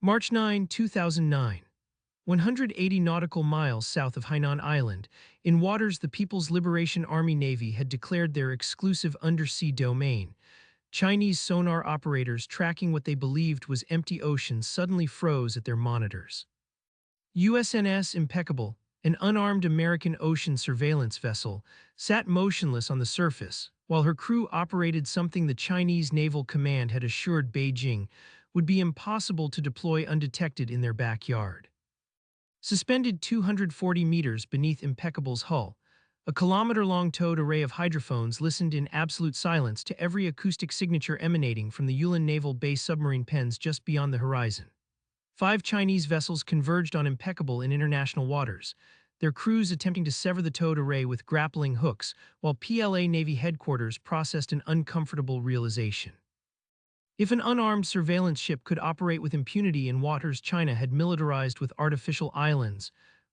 March 9, 2009. 180 nautical miles south of Hainan Island, in waters the People's Liberation Army Navy had declared their exclusive undersea domain, Chinese sonar operators tracking what they believed was empty ocean suddenly froze at their monitors. USNS Impeccable, an unarmed American ocean surveillance vessel, sat motionless on the surface, while her crew operated something the Chinese Naval Command had assured Beijing would be impossible to deploy undetected in their backyard. Suspended 240 meters beneath Impeccable's hull, a kilometer-long towed array of hydrophones listened in absolute silence to every acoustic signature emanating from the Yulin Naval Base submarine pens just beyond the horizon. 5 Chinese vessels converged on Impeccable in international waters, their crews attempting to sever the towed array with grappling hooks, while PLA Navy headquarters processed an uncomfortable realization. If an unarmed surveillance ship could operate with impunity in waters China had militarized with artificial islands,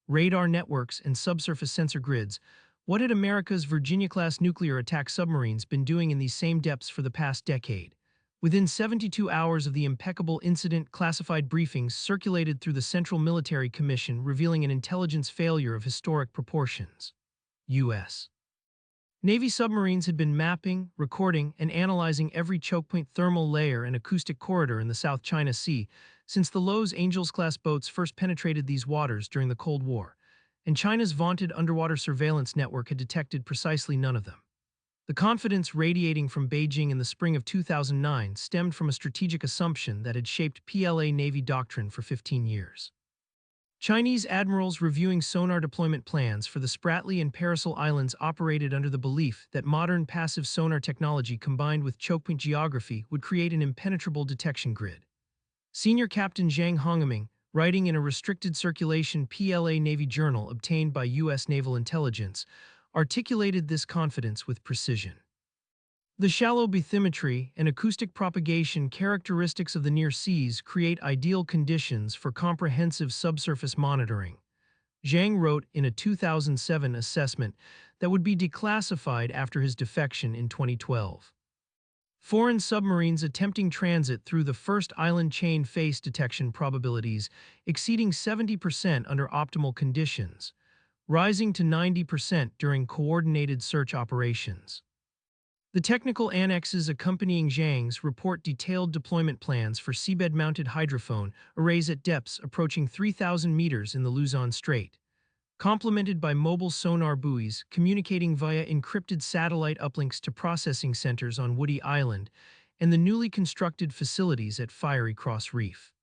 radar networks, and subsurface sensor grids, what had America's Virginia-class nuclear attack submarines been doing in these same depths for the past decade? Within 72 hours of the Impeccable incident, classified briefings circulated through the Central Military Commission revealing an intelligence failure of historic proportions. U.S. Navy submarines had been mapping, recording, and analyzing every chokepoint, thermal layer, and acoustic corridor in the South China Sea since the Los Angeles-class boats first penetrated these waters during the Cold War, and China's vaunted underwater surveillance network had detected precisely none of them. The confidence radiating from Beijing in the spring of 2009 stemmed from a strategic assumption that had shaped PLA Navy doctrine for 15 years. Chinese admirals reviewing sonar deployment plans for the Spratly and Paracel Islands operated under the belief that modern passive sonar technology combined with chokepoint geography would create an impenetrable detection grid. Senior Captain Zhang Hongming, writing in a restricted circulation PLA Navy journal obtained by U.S. Naval Intelligence, articulated this confidence with precision. The shallow bathymetry and acoustic propagation characteristics of the near seas create ideal conditions for comprehensive subsurface monitoring. Zhang wrote in a 2007 assessment that would be declassified after his defection in 2012. Foreign submarines attempting transit through the first island chain face detection probabilities exceeding 70% under optimal conditions, rising to 90% during coordinated search operations. The technical annexes accompanying Zhang's report detailed deployment plans for seabed-mounted hydrophone arrays at depths approaching 3,000 meters in the Luzon Strait, complemented by mobile sonar buoys communicating via encrypted satellite uplinks to processing centers on Woody Island and the newly constructed facilities at Fiery Cross Reef.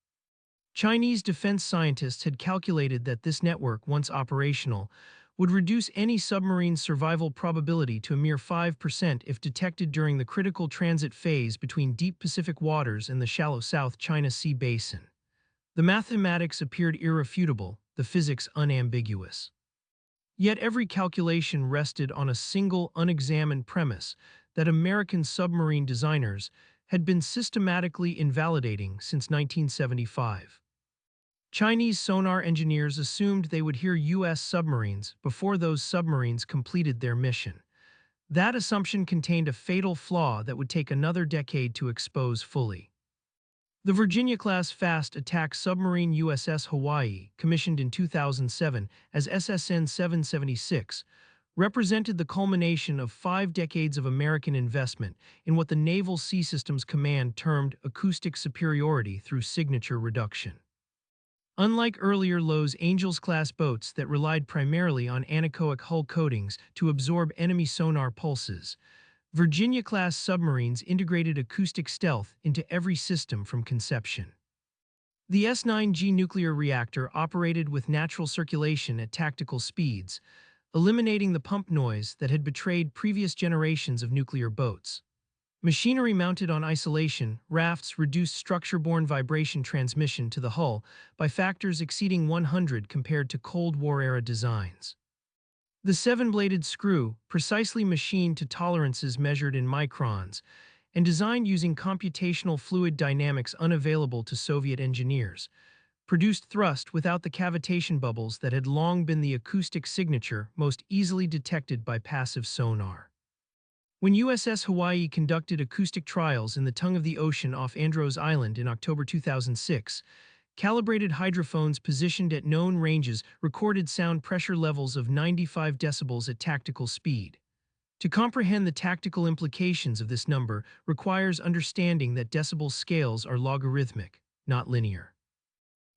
Chinese defense scientists had calculated that this network, once operational, would reduce any submarine's survival probability to a mere 5% if detected during the critical transit phase between deep Pacific waters and the shallow South China Sea basin. The mathematics appeared irrefutable, the physics unambiguous. Yet every calculation rested on a single unexamined premise that American submarine designers had been systematically invalidating since 1975. Chinese sonar engineers assumed they would hear U.S. submarines before those submarines completed their mission. That assumption contained a fatal flaw that would take another decade to expose fully. The Virginia-class fast attack submarine USS Hawaii, commissioned in 2007 as SSN 776, represented the culmination of 5 decades of American investment in what the Naval Sea Systems Command termed acoustic superiority through signature reduction. Unlike earlier Los Angeles-class boats that relied primarily on anechoic hull coatings to absorb enemy sonar pulses, Virginia-class submarines integrated acoustic stealth into every system from conception. The S-9G nuclear reactor operated with natural circulation at tactical speeds, eliminating the pump noise that had betrayed previous generations of nuclear boats. Machinery mounted on isolation rafts reduced structure-borne vibration transmission to the hull by factors exceeding 100 compared to Cold War-era designs. The 7-bladed screw, precisely machined to tolerances measured in microns, and designed using computational fluid dynamics unavailable to Soviet engineers, produced thrust without the cavitation bubbles that had long been the acoustic signature most easily detected by passive sonar. When USS Hawaii conducted acoustic trials in the tongue of the ocean off Andros Island in October 2006, Calibrated hydrophones positioned at known ranges recorded sound pressure levels of 95 decibels at tactical speed. To comprehend the tactical implications of this number requires understanding that decibel scales are logarithmic, not linear.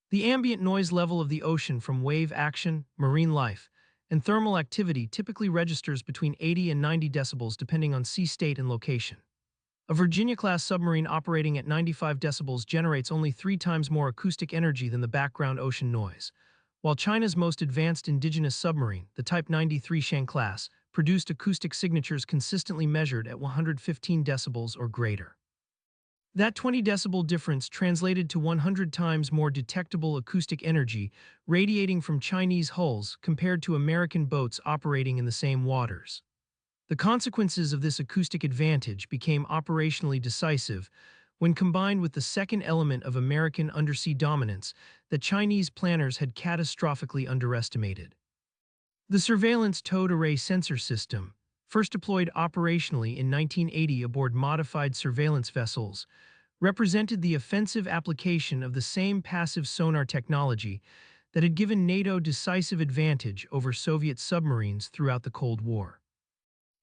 The ambient noise level of the ocean from wave action, marine life, and thermal activity typically registers between 80 and 90 decibels depending on sea state and location. A Virginia-class submarine operating at 95 decibels generates only 3 times more acoustic energy than the background ocean noise, while China's most advanced indigenous submarine, the Type 93 Shang class, produced acoustic signatures consistently measured at 115 decibels or greater. That 20 decibel difference translated to 100 times more detectable acoustic energy radiating from Chinese hulls compared to American boats operating in the same waters. The consequences of this acoustic advantage became operationally decisive when combined with the second element of American undersea dominance that Chinese planners had catastrophically underestimated. The surveillance towed array sensor system, first deployed operationally in 1980 aboard modified surveillance vessels, represented the offensive application of the same passive sonar technology that had given NATO decisive advantage over Soviet submarines throughout the Cold War.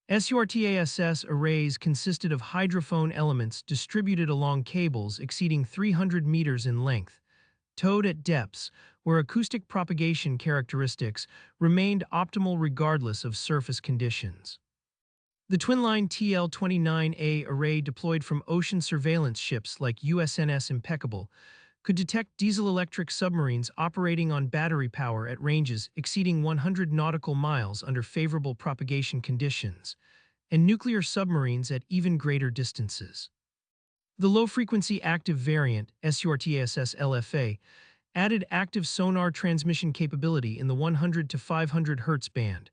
SURTASS arrays consisted of hydrophone elements distributed along cables exceeding 300 meters in length, towed at depths where acoustic propagation characteristics remained optimal regardless of surface conditions. The twin-line TL-29A array deployed from ocean surveillance ships like USNS Impeccable could detect diesel-electric submarines operating on battery power at ranges exceeding 100 nautical miles under favorable propagation conditions, and nuclear submarines at even greater distances. The low-frequency active variant, SURTASS-LFA, added active sonar transmission capability in the 100 to 500 Hz band,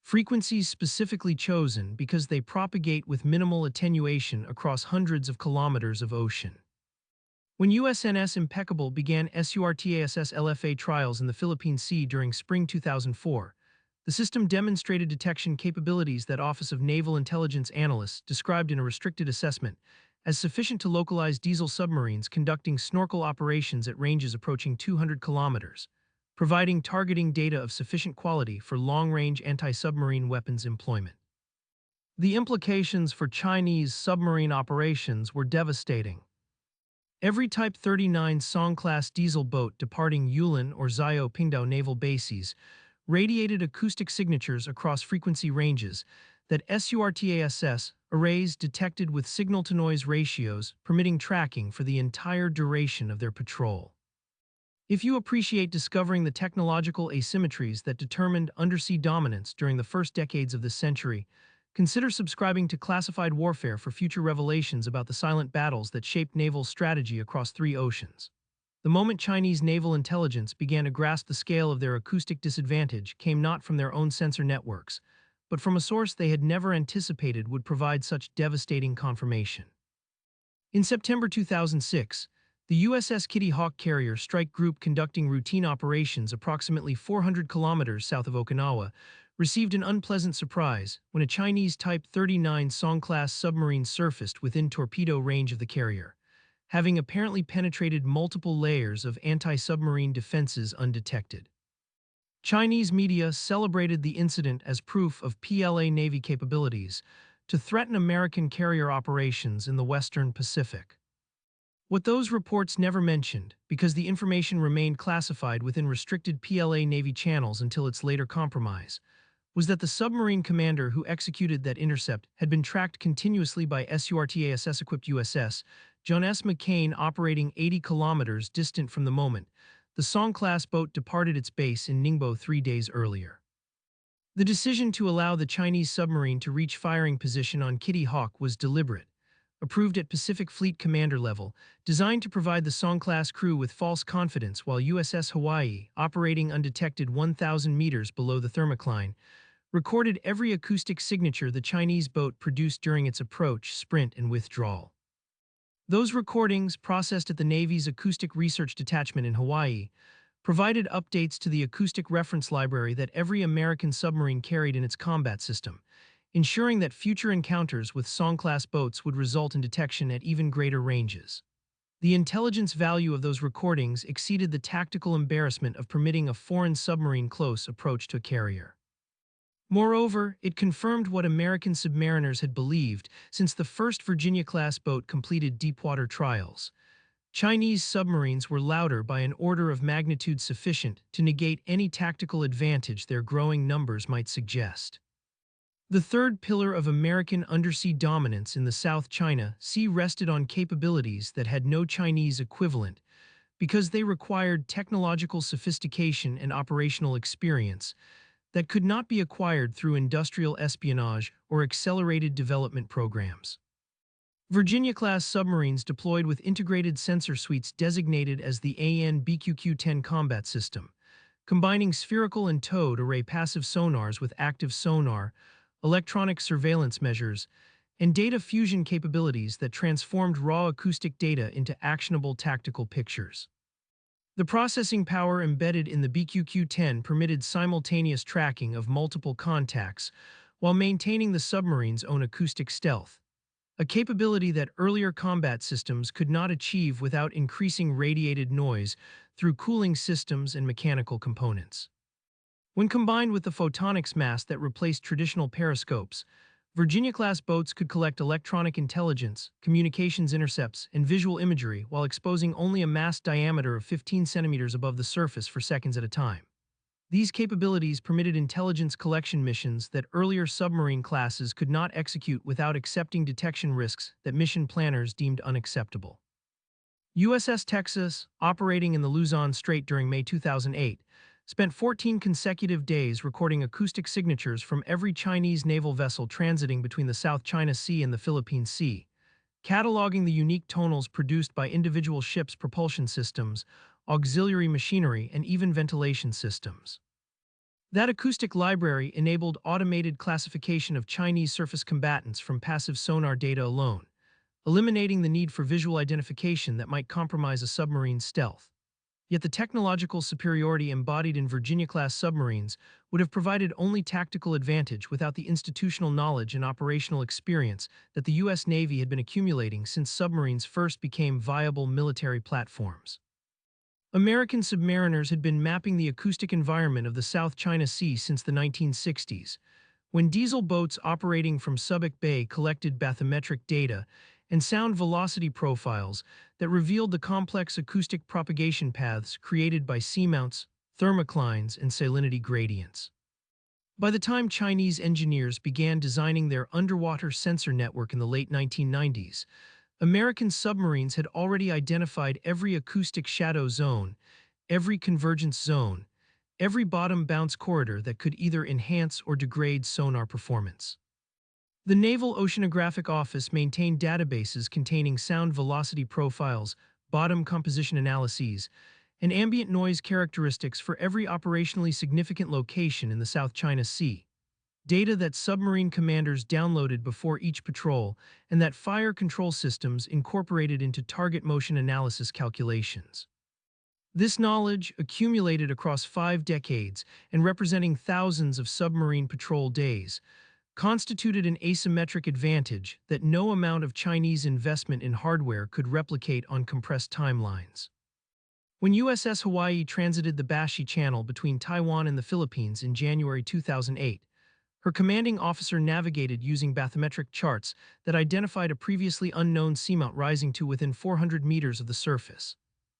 frequencies specifically chosen because they propagate with minimal attenuation across hundreds of kilometers of ocean. When USNS Impeccable began SURTASS LFA trials in the Philippine Sea during spring 2004, the system demonstrated detection capabilities that Office of Naval Intelligence analysts described in a restricted assessment as sufficient to localize diesel submarines conducting snorkel operations at ranges approaching 200 kilometers, providing targeting data of sufficient quality for long-range anti-submarine weapons employment. The implications for Chinese submarine operations were devastating. Every Type 39 Song-class diesel boat departing Yulin or Zhao Pingdao naval bases radiated acoustic signatures across frequency ranges that SURTASS arrays detected with signal-to-noise ratios permitting tracking for the entire duration of their patrol. If you appreciate discovering the technological asymmetries that determined undersea dominance during the first decades of this century, consider subscribing to Classified Warfare for future revelations about the silent battles that shaped naval strategy across 3 oceans. The moment Chinese naval intelligence began to grasp the scale of their acoustic disadvantage came not from their own sensor networks, but from a source they had never anticipated would provide such devastating confirmation. In September 2006, the USS Kitty Hawk carrier strike group conducting routine operations approximately 400 kilometers south of Okinawa received an unpleasant surprise when a Chinese Type 39 Song-class submarine surfaced within torpedo range of the carrier, having apparently penetrated multiple layers of anti-submarine defenses undetected. Chinese media celebrated the incident as proof of PLA Navy capabilities to threaten American carrier operations in the Western Pacific. What those reports never mentioned, because the information remained classified within restricted PLA Navy channels until its later compromise, was that the submarine commander who executed that intercept had been tracked continuously by SURTASS-equipped USS John S. McCain operating 80 kilometers distant from the moment the Song-class boat departed its base in Ningbo 3 days earlier. The decision to allow the Chinese submarine to reach firing position on Kitty Hawk was deliberate, approved at Pacific Fleet commander level, designed to provide the Song-class crew with false confidence while USS Hawaii, operating undetected 1,000 meters below the thermocline, recorded every acoustic signature the Chinese boat produced during its approach, sprint, and withdrawal. Those recordings, processed at the Navy's Acoustic Research Detachment in Hawaii, provided updates to the acoustic reference library that every American submarine carried in its combat system, ensuring that future encounters with Song-class boats would result in detection at even greater ranges. The intelligence value of those recordings exceeded the tactical embarrassment of permitting a foreign submarine close approach to a carrier. Moreover, it confirmed what American submariners had believed since the first Virginia-class boat completed deepwater trials. Chinese submarines were louder by an order of magnitude sufficient to negate any tactical advantage their growing numbers might suggest. The third pillar of American undersea dominance in the South China Sea rested on capabilities that had no Chinese equivalent because they required technological sophistication and operational experience that could not be acquired through industrial espionage or accelerated development programs. Virginia-class submarines deployed with integrated sensor suites designated as the AN-BQQ-10 combat system, combining spherical and towed array passive sonars with active sonar, electronic surveillance measures, and data fusion capabilities that transformed raw acoustic data into actionable tactical pictures. The processing power embedded in the BQQ-10 permitted simultaneous tracking of multiple contacts while maintaining the submarine's own acoustic stealth, a capability that earlier combat systems could not achieve without increasing radiated noise through cooling systems and mechanical components. When combined with the photonics mast that replaced traditional periscopes, Virginia-class boats could collect electronic intelligence, communications intercepts, and visual imagery while exposing only a mast diameter of 15 centimeters above the surface for seconds at a time. These capabilities permitted intelligence collection missions that earlier submarine classes could not execute without accepting detection risks that mission planners deemed unacceptable. USS Texas, operating in the Luzon Strait during May 2008, spent 14 consecutive days recording acoustic signatures from every Chinese naval vessel transiting between the South China Sea and the Philippine Sea, cataloging the unique tonals produced by individual ships' propulsion systems, auxiliary machinery, and even ventilation systems. That acoustic library enabled automated classification of Chinese surface combatants from passive sonar data alone, eliminating the need for visual identification that might compromise a submarine's stealth. Yet the technological superiority embodied in Virginia-class submarines would have provided only tactical advantage without the institutional knowledge and operational experience that the U.S. Navy had been accumulating since submarines first became viable military platforms. American submariners had been mapping the acoustic environment of the South China Sea since the 1960s, when diesel boats operating from Subic Bay collected bathymetric data and sound velocity profiles that revealed the complex acoustic propagation paths created by seamounts, thermoclines, and salinity gradients. By the time Chinese engineers began designing their underwater sensor network in the late 1990s, American submarines had already identified every acoustic shadow zone, every convergence zone, every bottom bounce corridor that could either enhance or degrade sonar performance. The Naval Oceanographic Office maintained databases containing sound velocity profiles, bottom composition analyses, and ambient noise characteristics for every operationally significant location in the South China Sea, data that submarine commanders downloaded before each patrol and that fire control systems incorporated into target motion analysis calculations. This knowledge, accumulated across 5 decades and representing thousands of submarine patrol days, constituted an asymmetric advantage that no amount of Chinese investment in hardware could replicate on compressed timelines. When USS Hawaii transited the Bashi Channel between Taiwan and the Philippines in January 2008, her commanding officer navigated using bathymetric charts that identified a previously unknown seamount rising to within 400 meters of the surface,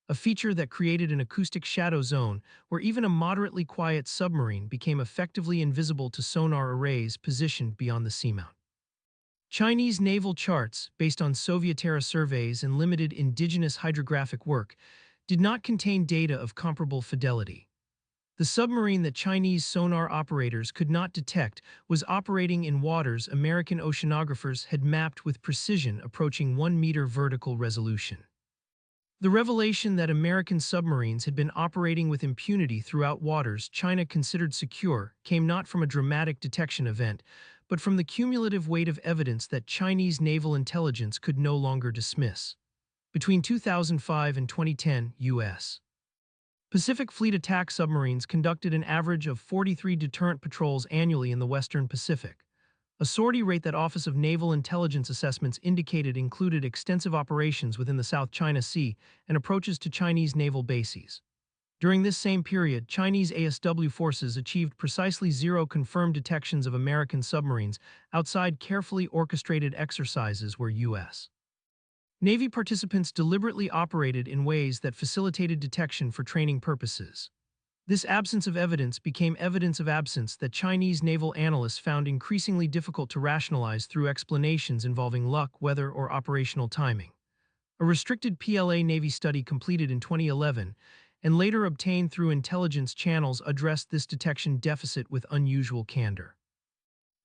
a feature that created an acoustic shadow zone where even a moderately quiet submarine became effectively invisible to sonar arrays positioned beyond the seamount. Chinese naval charts, based on Soviet-era surveys and limited indigenous hydrographic work, did not contain data of comparable fidelity. The submarine that Chinese sonar operators could not detect was operating in waters American oceanographers had mapped with precision approaching 1-meter vertical resolution. The revelation that American submarines had been operating with impunity throughout waters China considered secure came not from a dramatic detection event, but from the cumulative weight of evidence that Chinese naval intelligence could no longer dismiss. Between 2005 and 2010, U.S. Pacific Fleet attack submarines conducted an average of 43 deterrent patrols annually in the Western Pacific, A sortie rate that Office of Naval Intelligence Assessments indicated included extensive operations within the South China Sea and approaches to Chinese naval bases. During this same period, Chinese ASW forces achieved precisely zero confirmed detections of American submarines outside carefully orchestrated exercises where U.S. Navy participants deliberately operated in ways that facilitated detection for training purposes. This absence of evidence became evidence of absence that Chinese naval analysts found increasingly difficult to rationalize through explanations involving luck, weather, or operational timing. A restricted PLA Navy study completed in 2011 and later obtained through intelligence channels addressed this detection deficit with unusual candor.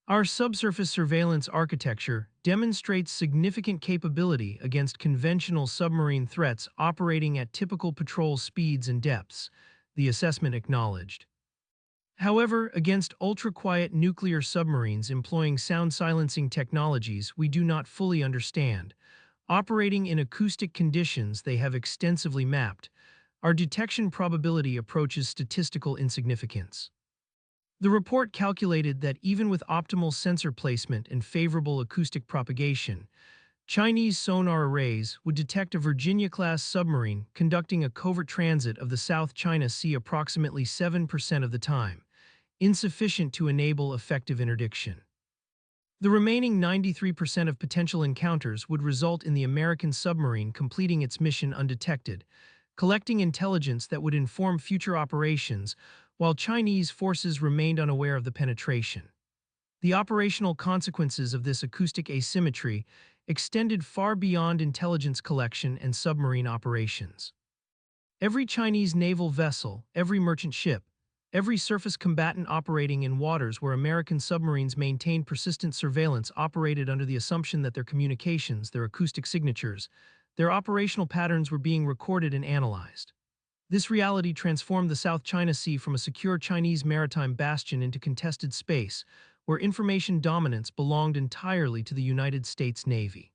Our subsurface surveillance architecture demonstrates significant capability against conventional submarine threats operating at typical patrol speeds and depths, the assessment acknowledged. However, against ultra-quiet nuclear submarines employing sound silencing technologies we do not fully understand, operating in acoustic conditions they have extensively mapped, our detection probability approaches statistical insignificance. The report calculated that even with optimal sensor placement and favorable acoustic propagation, Chinese sonar arrays would detect a Virginia-class submarine conducting a covert transit of the South China Sea approximately 7% of the time, insufficient to enable effective interdiction. The remaining 93% of potential encounters would result in the American submarine completing its mission undetected, collecting intelligence that would inform future operations while Chinese forces remained unaware of the penetration. The operational consequences of this acoustic asymmetry extended far beyond intelligence collection and submarine operations. Every Chinese naval vessel, every merchant ship, every surface combatant operating in waters where American submarines maintained persistent surveillance operated under the assumption that their communications, their acoustic signatures, their operational patterns were being recorded and analyzed. This reality transformed the South China Sea from a secure Chinese maritime bastion into contested space, where information dominance belonged entirely to the United States Navy.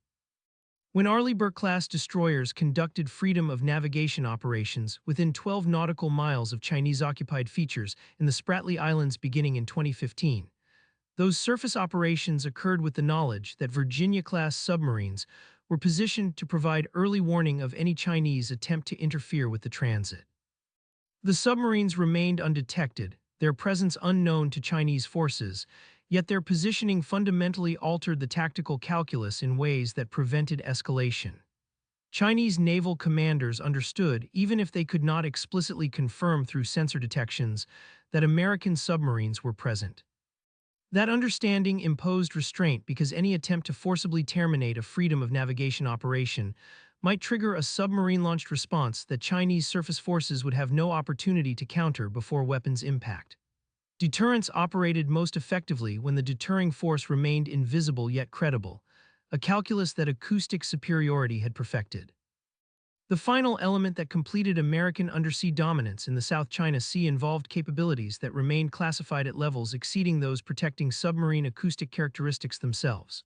When Arleigh Burke-class destroyers conducted freedom of navigation operations within 12 nautical miles of Chinese-occupied features in the Spratly Islands beginning in 2015, those surface operations occurred with the knowledge that Virginia-class submarines were positioned to provide early warning of any Chinese attempt to interfere with the transit. The submarines remained undetected, their presence unknown to Chinese forces, yet their positioning fundamentally altered the tactical calculus in ways that prevented escalation. Chinese naval commanders understood, even if they could not explicitly confirm through sensor detections, that American submarines were present. That understanding imposed restraint because any attempt to forcibly terminate a freedom of navigation operation might trigger a submarine-launched response that Chinese surface forces would have no opportunity to counter before weapons impact. Deterrence operated most effectively when the deterring force remained invisible yet credible, a calculus that acoustic superiority had perfected. The final element that completed American undersea dominance in the South China Sea involved capabilities that remained classified at levels exceeding those protecting submarine acoustic characteristics themselves.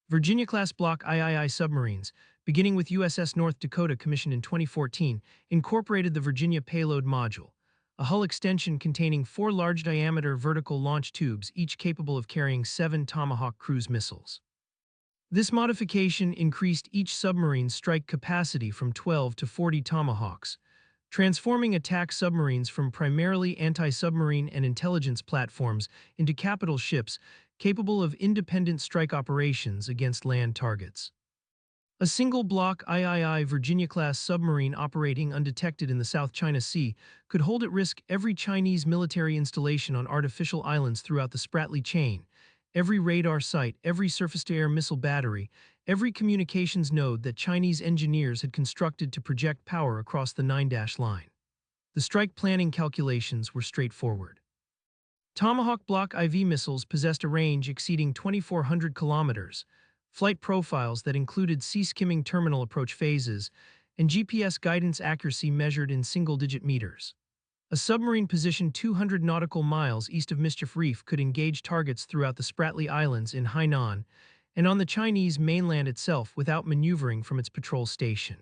Virginia-class Block III submarines, beginning with USS North Dakota commissioned in 2014, incorporated the Virginia Payload Module, a hull extension containing 4 large-diameter vertical launch tubes, each capable of carrying 7 Tomahawk cruise missiles. This modification increased each submarine's strike capacity from 12 to 40 Tomahawks, transforming attack submarines from primarily anti-submarine and intelligence platforms into capital ships capable of independent strike operations against land targets. A single Block III Virginia-class submarine operating undetected in the South China Sea could hold at risk every Chinese military installation on artificial islands throughout the Spratly chain, every radar site, every surface-to-air missile battery, every communications node that Chinese engineers had constructed to project power across the 9-dash line. The strike planning calculations were straightforward. Tomahawk Block IV missiles possessed a range exceeding 2,400 kilometers, flight profiles that included sea-skimming terminal approach phases, and GPS guidance accuracy measured in single-digit meters. A submarine positioned 200 nautical miles east of Mischief Reef could engage targets throughout the Spratly Islands in Hainan and on the Chinese mainland itself without maneuvering from its patrol station.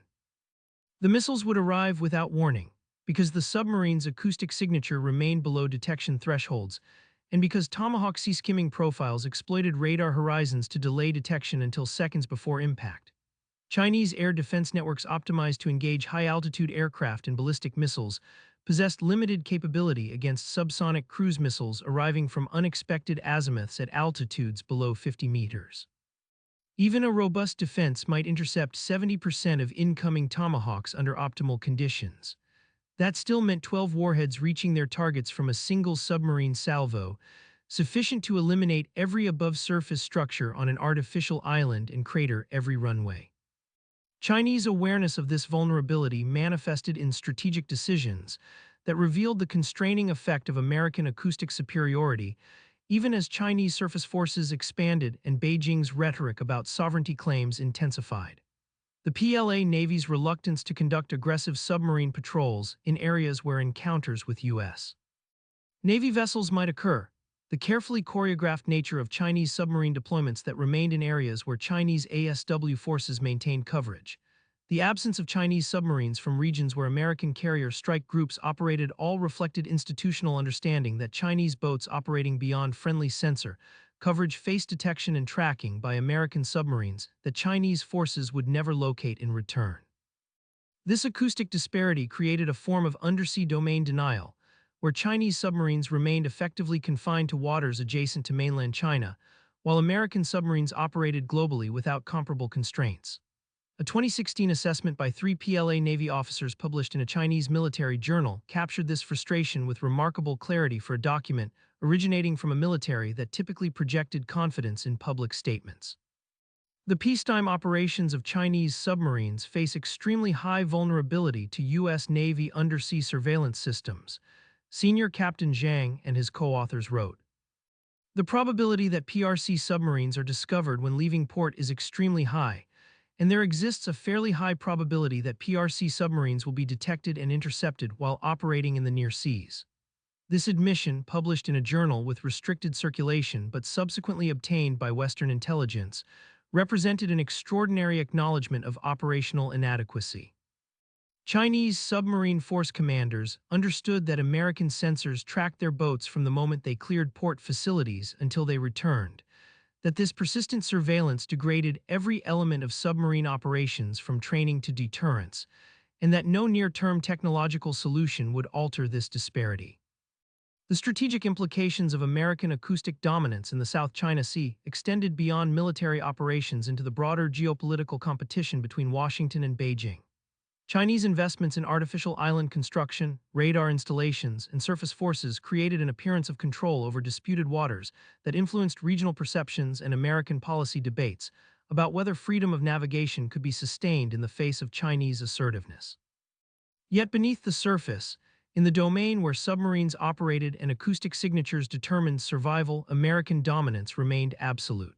The missiles would arrive without warning, because the submarine's acoustic signature remained below detection thresholds, and because Tomahawk sea-skimming profiles exploited radar horizons to delay detection until seconds before impact. Chinese air defense networks optimized to engage high-altitude aircraft and ballistic missiles possessed limited capability against subsonic cruise missiles arriving from unexpected azimuths at altitudes below 50 meters. Even a robust defense might intercept 70% of incoming Tomahawks under optimal conditions. That still meant 12 warheads reaching their targets from a single submarine salvo, sufficient to eliminate every above-surface structure on an artificial island and crater every runway. Chinese awareness of this vulnerability manifested in strategic decisions that revealed the constraining effect of American acoustic superiority, even as Chinese surface forces expanded and Beijing's rhetoric about sovereignty claims intensified. The PLA Navy's reluctance to conduct aggressive submarine patrols in areas where encounters with U.S. Navy vessels might occur, the carefully choreographed nature of Chinese submarine deployments that remained in areas where Chinese ASW forces maintained coverage, the absence of Chinese submarines from regions where American carrier strike groups operated all reflected institutional understanding that Chinese boats operating beyond friendly sensor coverage faced detection and tracking by American submarines that Chinese forces would never locate in return. This acoustic disparity created a form of undersea domain denial, where Chinese submarines remained effectively confined to waters adjacent to mainland China, while American submarines operated globally without comparable constraints. A 2016 assessment by 3 PLA Navy officers published in a Chinese military journal captured this frustration with remarkable clarity for a document originating from a military that typically projected confidence in public statements. The peacetime operations of Chinese submarines face extremely high vulnerability to U.S. Navy undersea surveillance systems, Senior Captain Zhang and his co-authors wrote. The probability that PRC submarines are discovered when leaving port is extremely high, and there exists a fairly high probability that PRC submarines will be detected and intercepted while operating in the near seas. This admission, published in a journal with restricted circulation but subsequently obtained by Western intelligence, represented an extraordinary acknowledgement of operational inadequacy. Chinese submarine force commanders understood that American sensors tracked their boats from the moment they cleared port facilities until they returned, that this persistent surveillance degraded every element of submarine operations from training to deterrence, and that no near-term technological solution would alter this disparity. The strategic implications of American acoustic dominance in the South China Sea extended beyond military operations into the broader geopolitical competition between Washington and Beijing. Chinese investments in artificial island construction, radar installations, and surface forces created an appearance of control over disputed waters that influenced regional perceptions and American policy debates about whether freedom of navigation could be sustained in the face of Chinese assertiveness. Yet beneath the surface, in the domain where submarines operated and acoustic signatures determined survival, American dominance remained absolute.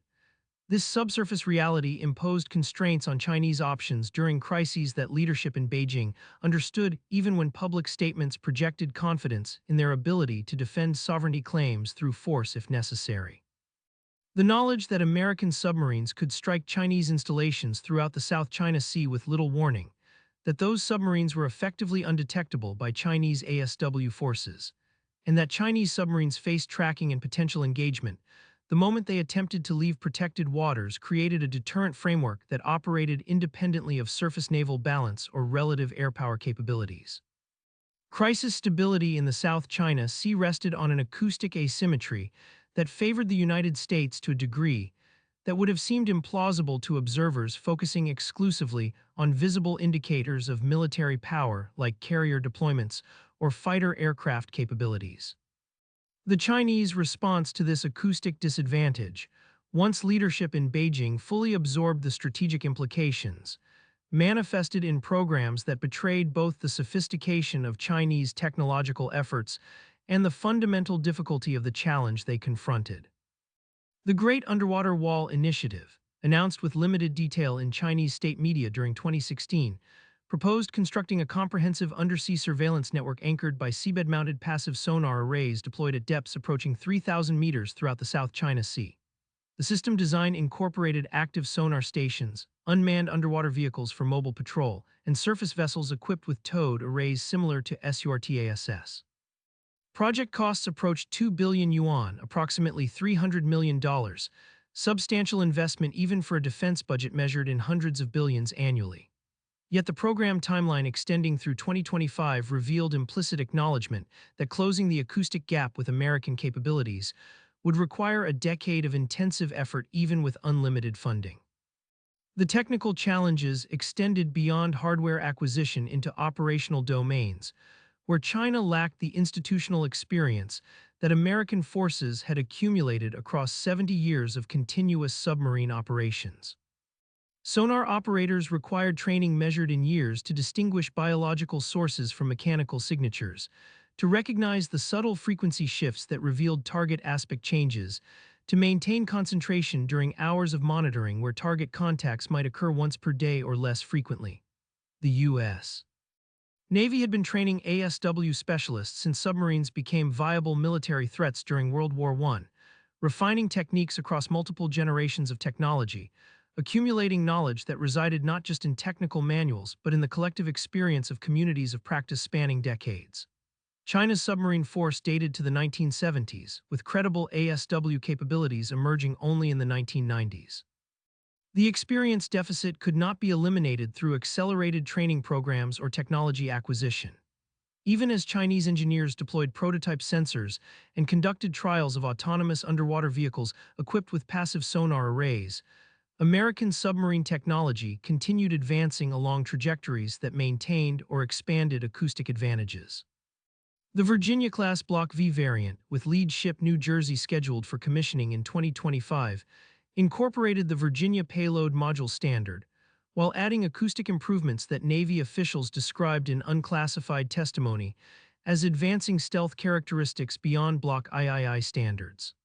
This subsurface reality imposed constraints on Chinese options during crises that leadership in Beijing understood even when public statements projected confidence in their ability to defend sovereignty claims through force if necessary. The knowledge that American submarines could strike Chinese installations throughout the South China Sea with little warning, that those submarines were effectively undetectable by Chinese ASW forces, and that Chinese submarines faced tracking and potential engagement the moment they attempted to leave protected waters created a deterrent framework that operated independently of surface naval balance or relative air power capabilities. Crisis stability in the South China Sea rested on an acoustic asymmetry that favored the United States to a degree that would have seemed implausible to observers focusing exclusively on visible indicators of military power like carrier deployments or fighter aircraft capabilities. The Chinese response to this acoustic disadvantage, once leadership in Beijing fully absorbed the strategic implications, manifested in programs that betrayed both the sophistication of Chinese technological efforts and the fundamental difficulty of the challenge they confronted. The Great Underwater Wall Initiative, announced with limited detail in Chinese state media during 2016, proposed constructing a comprehensive undersea surveillance network anchored by seabed-mounted passive sonar arrays deployed at depths approaching 3,000 meters throughout the South China Sea. The system design incorporated active sonar stations, unmanned underwater vehicles for mobile patrol, and surface vessels equipped with towed arrays similar to SURTASS. Project costs approached 2 billion yuan, approximately $300 million, substantial investment even for a defense budget measured in hundreds of billions annually. Yet the program timeline extending through 2025 revealed implicit acknowledgement that closing the acoustic gap with American capabilities would require a decade of intensive effort even with unlimited funding. The technical challenges extended beyond hardware acquisition into operational domains, where China lacked the institutional experience that American forces had accumulated across 70 years of continuous submarine operations. Sonar operators required training measured in years to distinguish biological sources from mechanical signatures, to recognize the subtle frequency shifts that revealed target aspect changes, to maintain concentration during hours of monitoring where target contacts might occur once per day or less frequently. The U.S. Navy had been training ASW specialists since submarines became viable military threats during World War I, refining techniques across multiple generations of technology, accumulating knowledge that resided not just in technical manuals but in the collective experience of communities of practice spanning decades. China's submarine force dated to the 1970s, with credible ASW capabilities emerging only in the 1990s. The experience deficit could not be eliminated through accelerated training programs or technology acquisition. Even as Chinese engineers deployed prototype sensors and conducted trials of autonomous underwater vehicles equipped with passive sonar arrays, American submarine technology continued advancing along trajectories that maintained or expanded acoustic advantages. The Virginia-class Block V variant, with lead ship New Jersey scheduled for commissioning in 2025, incorporated the Virginia Payload Module Standard, while adding acoustic improvements that Navy officials described in unclassified testimony as advancing stealth characteristics beyond Block III standards.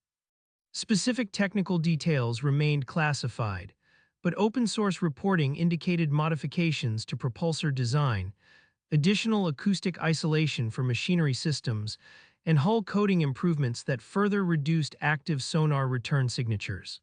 Specific technical details remained classified, but open-source reporting indicated modifications to propulsor design, additional acoustic isolation for machinery systems, and hull coating improvements that further reduced active sonar return signatures.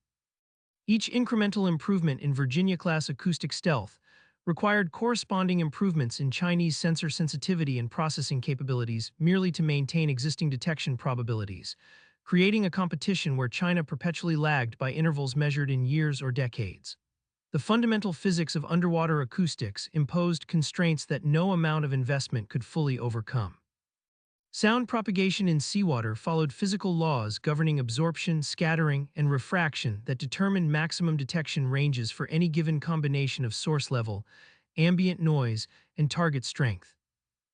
Each incremental improvement in Virginia-class acoustic stealth required corresponding improvements in Chinese sensor sensitivity and processing capabilities merely to maintain existing detection probabilities, creating a competition where China perpetually lagged by intervals measured in years or decades. The fundamental physics of underwater acoustics imposed constraints that no amount of investment could fully overcome. Sound propagation in seawater followed physical laws governing absorption, scattering, and refraction that determined maximum detection ranges for any given combination of source level, ambient noise, and target strength.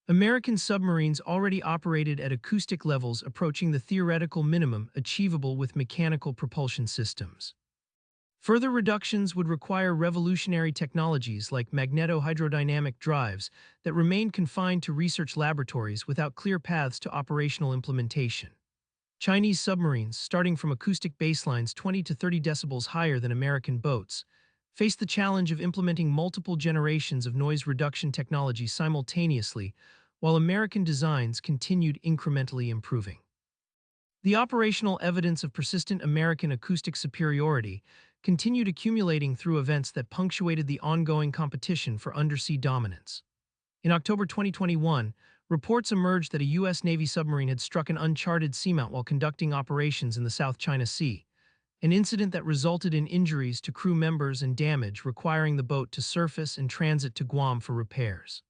American submarines already operated at acoustic levels approaching the theoretical minimum achievable with mechanical propulsion systems. Further reductions would require revolutionary technologies like magneto-hydrodynamic drives that remained confined to research laboratories without clear paths to operational implementation. Chinese submarines, starting from acoustic baselines 20 to 30 decibels higher than American boats, faced the challenge of implementing multiple generations of noise reduction technology simultaneously, while American designs continued incrementally improving. The operational evidence of persistent American acoustic superiority continued accumulating through events that punctuated the ongoing competition for undersea dominance. In October 2021, reports emerged that a U.S. Navy submarine had struck an uncharted seamount while conducting operations in the South China Sea, an incident that resulted in injuries to crew members and damage requiring the boat to surface and transit to Guam for repairs.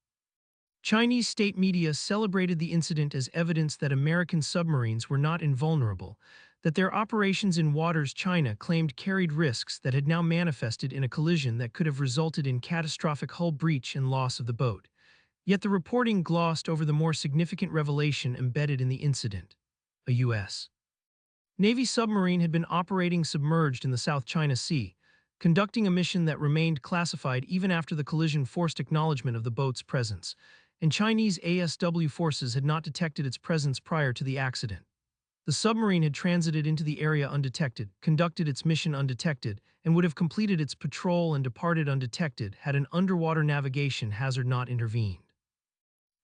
Chinese state media celebrated the incident as evidence that American submarines were not invulnerable, that their operations in waters China claimed carried risks that had now manifested in a collision that could have resulted in catastrophic hull breach and loss of the boat. Yet the reporting glossed over the more significant revelation embedded in the incident. A U.S. Navy submarine had been operating submerged in the South China Sea, conducting a mission that remained classified even after the collision forced acknowledgement of the boat's presence, and Chinese ASW forces had not detected its presence prior to the accident. The submarine had transited into the area undetected, conducted its mission undetected, and would have completed its patrol and departed undetected had an underwater navigation hazard not intervened.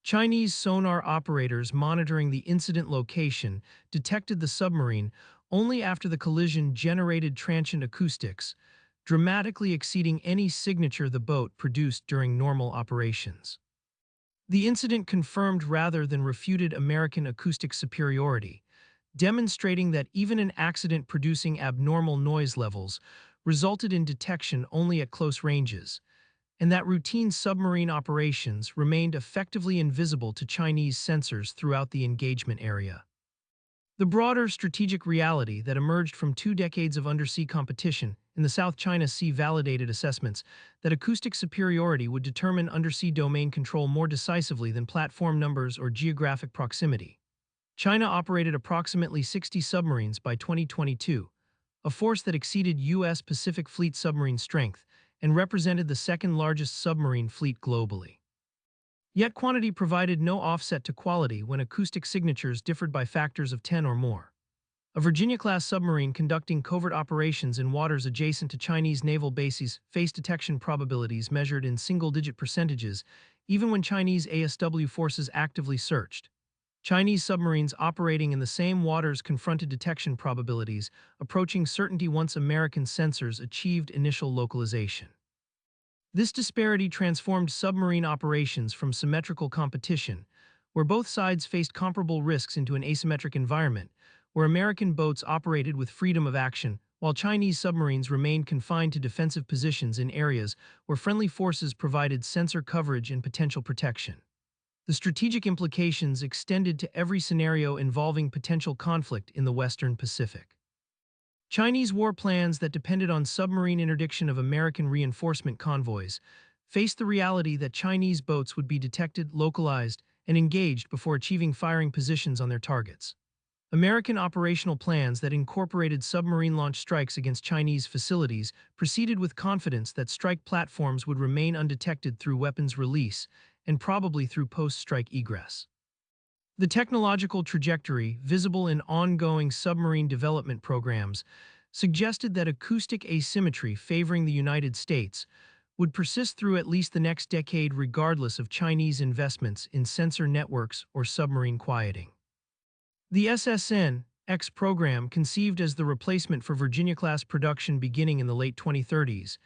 Chinese sonar operators monitoring the incident location detected the submarine only after the collision generated transient acoustics, dramatically exceeding any signature the boat produced during normal operations. The incident confirmed rather than refuted American acoustic superiority, demonstrating that even an accident producing abnormal noise levels resulted in detection only at close ranges, and that routine submarine operations remained effectively invisible to Chinese sensors throughout the engagement area. The broader strategic reality that emerged from 2 decades of undersea competition in the South China Sea validated assessments that acoustic superiority would determine undersea domain control more decisively than platform numbers or geographic proximity. China operated approximately 60 submarines by 2022, a force that exceeded U.S. Pacific Fleet submarine strength and represented the second-largest submarine fleet globally. Yet quantity provided no offset to quality when acoustic signatures differed by factors of 10 or more. A Virginia-class submarine conducting covert operations in waters adjacent to Chinese naval bases faced detection probabilities measured in single-digit percentages, even when Chinese ASW forces actively searched. Chinese submarines operating in the same waters confronted detection probabilities approaching certainty once American sensors achieved initial localization. This disparity transformed submarine operations from symmetrical competition, where both sides faced comparable risks, into an asymmetric environment, where American boats operated with freedom of action, while Chinese submarines remained confined to defensive positions in areas where friendly forces provided sensor coverage and potential protection. The strategic implications extended to every scenario involving potential conflict in the Western Pacific. Chinese war plans that depended on submarine interdiction of American reinforcement convoys faced the reality that Chinese boats would be detected, localized, and engaged before achieving firing positions on their targets. American operational plans that incorporated submarine launch strikes against Chinese facilities proceeded with confidence that strike platforms would remain undetected through weapons release and probably through post-strike egress. The technological trajectory, visible in ongoing submarine development programs, suggested that acoustic asymmetry favoring the United States would persist through at least the next decade regardless of Chinese investments in sensor networks or submarine quieting. The SSN-X program, conceived as the replacement for Virginia-class production beginning in the late 2030s,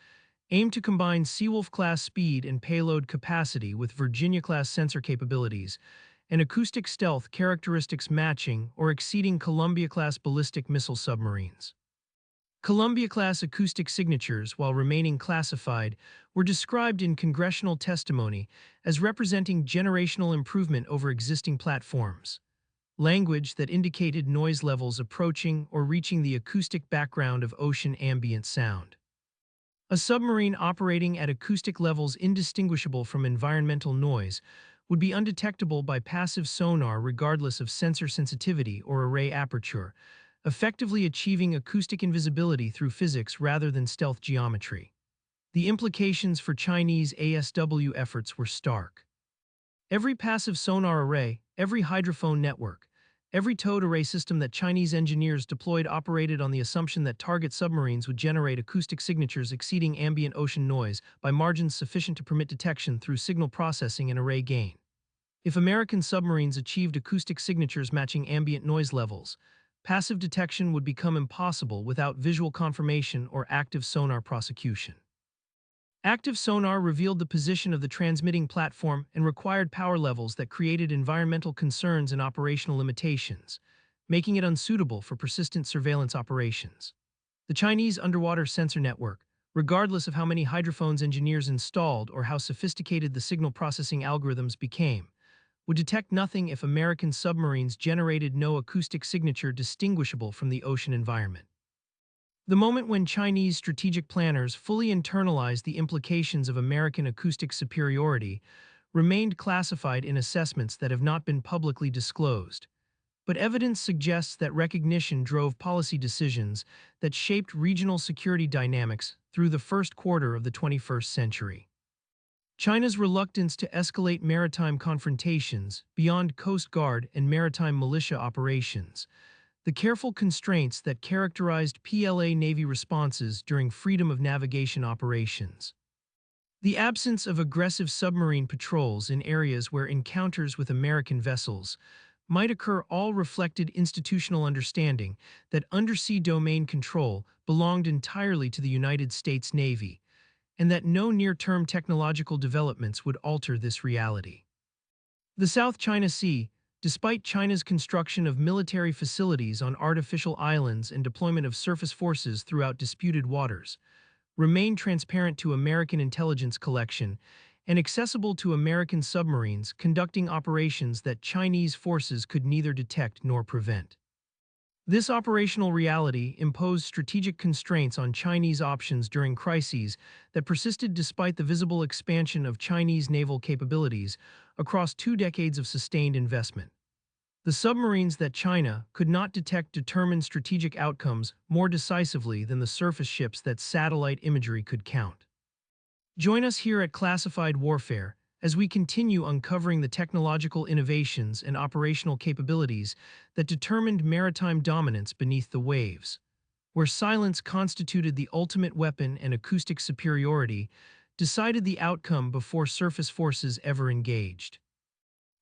aimed to combine Seawolf-class speed and payload capacity with Virginia-class sensor capabilities and acoustic stealth characteristics matching or exceeding Columbia-class ballistic missile submarines. Columbia-class acoustic signatures, while remaining classified, were described in congressional testimony as representing generational improvement over existing platforms, language that indicated noise levels approaching or reaching the acoustic background of ocean ambient sound. A submarine operating at acoustic levels indistinguishable from environmental noise would be undetectable by passive sonar regardless of sensor sensitivity or array aperture, effectively achieving acoustic invisibility through physics rather than stealth geometry. The implications for Chinese ASW efforts were stark. Every passive sonar array, every hydrophone network, every towed array system that Chinese engineers deployed operated on the assumption that target submarines would generate acoustic signatures exceeding ambient ocean noise by margins sufficient to permit detection through signal processing and array gain. If American submarines achieved acoustic signatures matching ambient noise levels, passive detection would become impossible without visual confirmation or active sonar prosecution. Active sonar revealed the position of the transmitting platform and required power levels that created environmental concerns and operational limitations, making it unsuitable for persistent surveillance operations. The Chinese underwater sensor network, regardless of how many hydrophones engineers installed or how sophisticated the signal processing algorithms became, would detect nothing if American submarines generated no acoustic signature distinguishable from the ocean environment. The moment when Chinese strategic planners fully internalized the implications of American acoustic superiority remained classified in assessments that have not been publicly disclosed, but evidence suggests that recognition drove policy decisions that shaped regional security dynamics through the first quarter of the 21st century. China's reluctance to escalate maritime confrontations beyond Coast Guard and maritime militia operations, the careful constraints that characterized PLA Navy responses during freedom of navigation operations, the absence of aggressive submarine patrols in areas where encounters with American vessels might occur all reflected institutional understanding that undersea domain control belonged entirely to the United States Navy, and that no near-term technological developments would alter this reality. The South China Sea, despite China's construction of military facilities on artificial islands and deployment of surface forces throughout disputed waters, remained transparent to American intelligence collection and accessible to American submarines conducting operations that Chinese forces could neither detect nor prevent. This operational reality imposed strategic constraints on Chinese options during crises that persisted despite the visible expansion of Chinese naval capabilities across 2 decades of sustained investment. The submarines that China could not detect determined strategic outcomes more decisively than the surface ships that satellite imagery could count. Join us here at Classified Warfare as we continue uncovering the technological innovations and operational capabilities that determined maritime dominance beneath the waves, where silence constituted the ultimate weapon and acoustic superiority decided the outcome before surface forces ever engaged.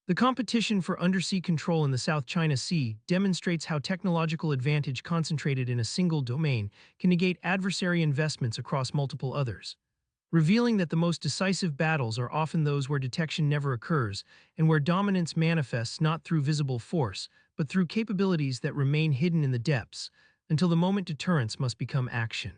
The competition for undersea control in the South China Sea demonstrates how technological advantage concentrated in a single domain can negate adversary investments across multiple others, revealing that the most decisive battles are often those where detection never occurs and where dominance manifests not through visible force, but through capabilities that remain hidden in the depths until the moment deterrence must become action.